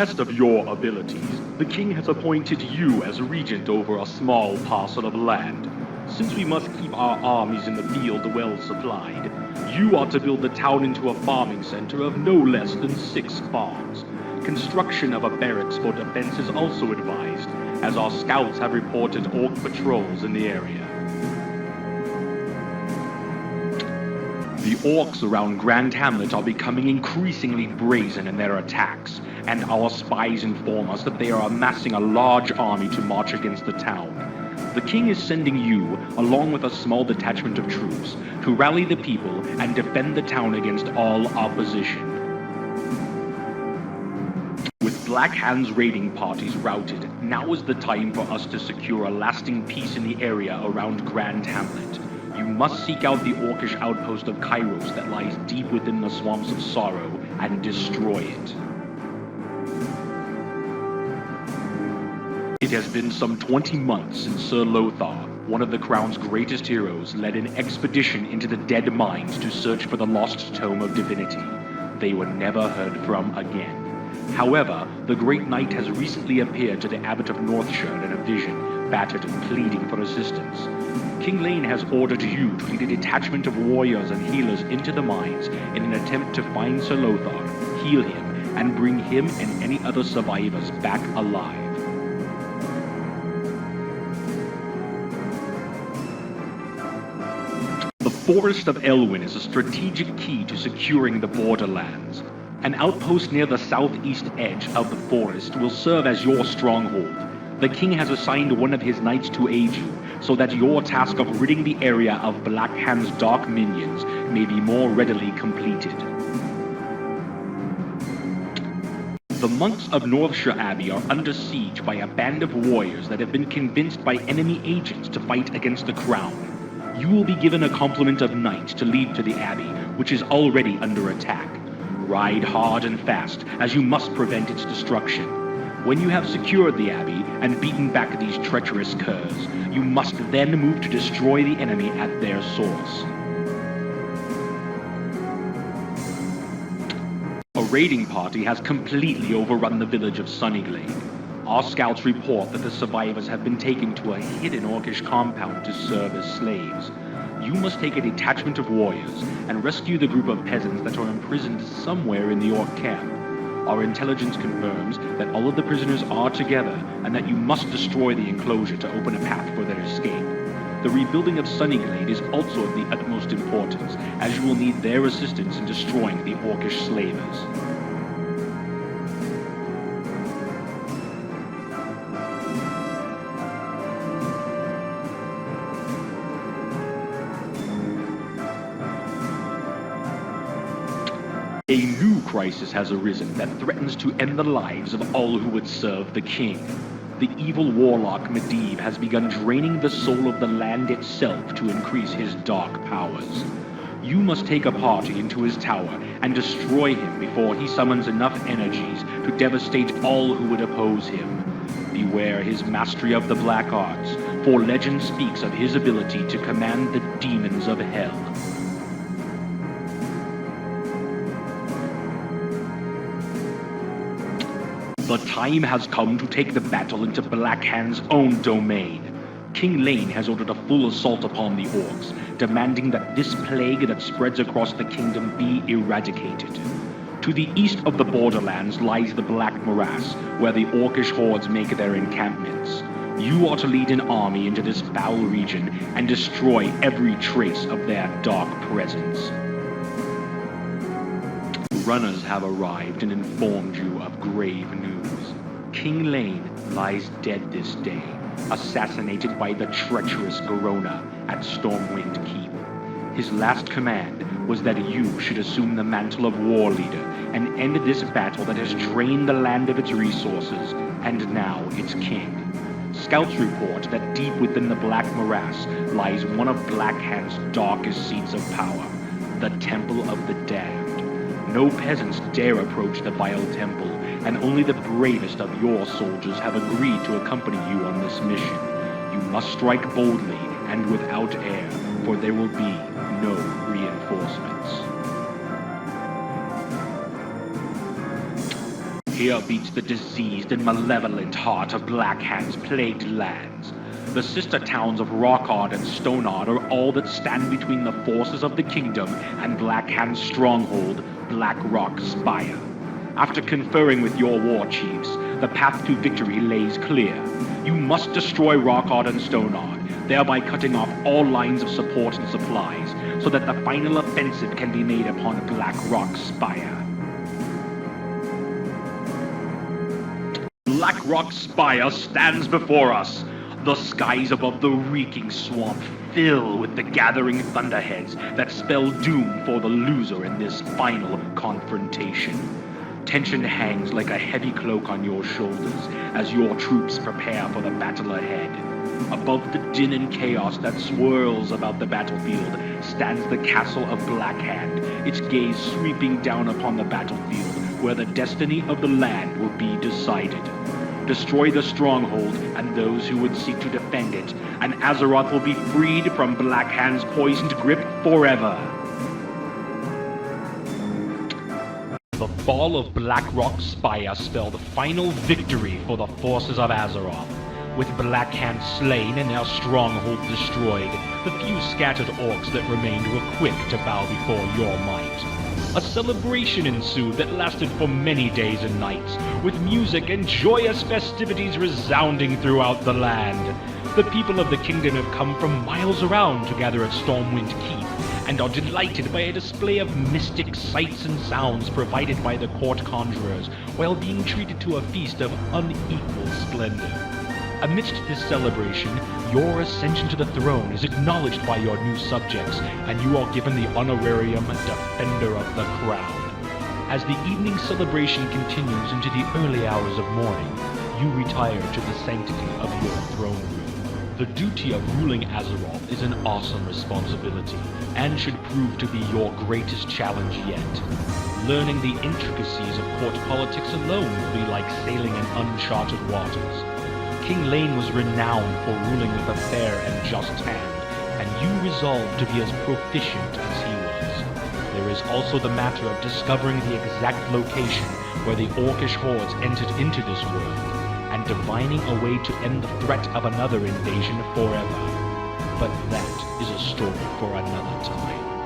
test of your abilities, the king has appointed you as regent over a small parcel of land. Since we must keep our armies in the field well supplied, you are to build the town into a farming center of no less than 6 farms. Construction of a barracks for defense is also advised, as our scouts have reported orc patrols in the area. The orcs around Grand Hamlet are becoming increasingly brazen in their attacks, and our spies inform us that they are amassing a large army to march against the town. The king is sending you, along with a small detachment of troops, to rally the people and defend the town against all opposition. With Black Hand's raiding parties routed, now is the time for us to secure a lasting peace in the area around Grand Hamlet. You must seek out the orcish outpost of Kairos that lies deep within the Swamps of Sorrow and destroy it. It has been some 20 months since Sir Lothar, one of the Crown's greatest heroes, led an expedition into the Dead Mines to search for the lost Tome of Divinity. They were never heard from again. However, the Great Knight has recently appeared to the Abbot of Northshire in a vision, battered and pleading for assistance. King Lane has ordered you to lead a detachment of warriors and healers into the mines in an attempt to find Sir Lothar, heal him, and bring him and any other survivors back alive. The Forest of Elwyn is a strategic key to securing the borderlands. An outpost near the southeast edge of the forest will serve as your stronghold. The king has assigned one of his knights to aid you, so that your task of ridding the area of Black Hand's dark minions may be more readily completed. The monks of Northshire Abbey are under siege by a band of warriors that have been convinced by enemy agents to fight against the crown. You will be given a complement of knights to lead to the abbey, which is already under attack. Ride hard and fast, as you must prevent its destruction. When you have secured the abbey and beaten back these treacherous curs, you must then move to destroy the enemy at their source. A raiding party has completely overrun the village of Sunnyglade. Our scouts report that the survivors have been taken to a hidden orcish compound to serve as slaves. You must take a detachment of warriors and rescue the group of peasants that are imprisoned somewhere in the orc camp. Our intelligence confirms that all of the prisoners are together and that you must destroy the enclosure to open a path for their escape. The rebuilding of Sunnyglade is also of the utmost importance, as you will need their assistance in destroying the orcish slavers. A new crisis has arisen that threatens to end the lives of all who would serve the king. The evil warlock Medivh has begun draining the soul of the land itself to increase his dark powers. You must take a party into his tower and destroy him before he summons enough energies to devastate all who would oppose him. Beware his mastery of the black arts, for legend speaks of his ability to command the demons of hell. The time has come to take the battle into Black Hand's own domain. King Lane has ordered a full assault upon the orcs, demanding that this plague that spreads across the kingdom be eradicated. To the east of the borderlands lies the Black Morass, where the orcish hordes make their encampments. You are to lead an army into this foul region and destroy every trace of their dark presence. Runners have arrived and informed you of grave news. King Lane lies dead this day, assassinated by the treacherous Garona at Stormwind Keep. His last command was that you should assume the mantle of war leader and end this battle that has drained the land of its resources, and now its king. Scouts report that deep within the Black Morass lies one of Black Hand's darkest seats of power, the Temple of the Damned. No peasants dare approach the vile temple, and only the bravest of your soldiers have agreed to accompany you on this mission. You must strike boldly and without air, for there will be no reinforcements. Here beats the diseased and malevolent heart of Black Hand's plagued lands. The sister towns of Rockard and Stoneard are all that stand between the forces of the kingdom and Black Hand's stronghold, Black Rock Spire. After conferring with your war chiefs, the path to victory lays clear. You must destroy Rockard and Stoneard, thereby cutting off all lines of support and supplies, so that the final offensive can be made upon Black Rock Spire. Black Rock Spire stands before us. The skies above the reeking swamp fill with the gathering thunderheads that spell doom for the loser in this final confrontation. Tension hangs like a heavy cloak on your shoulders as your troops prepare for the battle ahead. Above the din and chaos that swirls about the battlefield stands the castle of Black Hand, its gaze sweeping down upon the battlefield where the destiny of the land will be decided. Destroy the stronghold and those who would seek to defend it, and Azeroth will be freed from Black Hand's poisoned grip forever. The fall of Black Rock Spire spelled final victory for the forces of Azeroth. With Black Hand slain and their stronghold destroyed, the few scattered orcs that remained were quick to bow before your might. A celebration ensued that lasted for many days and nights, with music and joyous festivities resounding throughout the land. The people of the kingdom have come from miles around to gather at Stormwind Keep, and are delighted by a display of mystic sights and sounds provided by the court conjurers, while being treated to a feast of unequaled splendor. Amidst this celebration, your ascension to the throne is acknowledged by your new subjects, and you are given the honorarium Defender of the Crown. As the evening celebration continues into the early hours of morning, you retire to the sanctity of your throne room. The duty of ruling Azeroth is an awesome responsibility, and should prove to be your greatest challenge yet. Learning the intricacies of court politics alone will be like sailing in uncharted waters. King Lane was renowned for ruling with a fair and just hand, and you resolved to be as proficient as he was. There is also the matter of discovering the exact location where the orcish hordes entered into this world, and divining a way to end the threat of another invasion forever. But that is a story for another time.